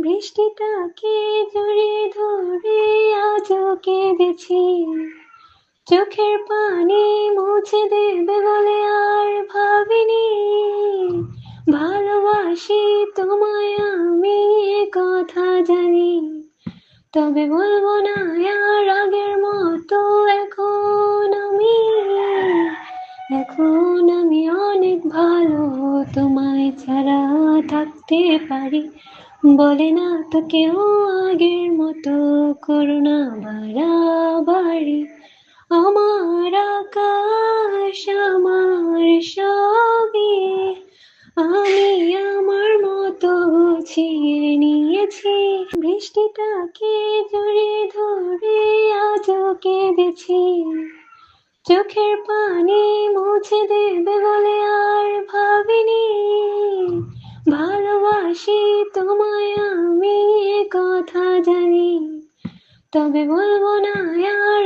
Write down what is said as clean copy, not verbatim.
বৃষ্টিটাকে জড়িয়ে ধরে আজও কেঁদেছি, চোখের পানি মুছে দেবে বলে আর ভাবিনি। ভালোবাসি তোমায় আমি, এ কথা জানি, তবে বলবো না আর আগের মতো। এখন আমি অনেক ভালো, তোমায় ছাড়া থাকতে পারি। বলে না তো কেউ আগের মতো, করোনা বাড়াবাড়ি। আমার আকাশ আমার সবই আমি আমার মতো গুছিয়ে নিয়েছি। বৃষ্টিটাকে জড়িয়ে ধরে আজও কেঁদেছি, চোখের পানি মুছে দেবে বলে আর ভাবিনি। ভালোবাসি তোমায় আমি, এ কথা জানি, তবে বলবো না আর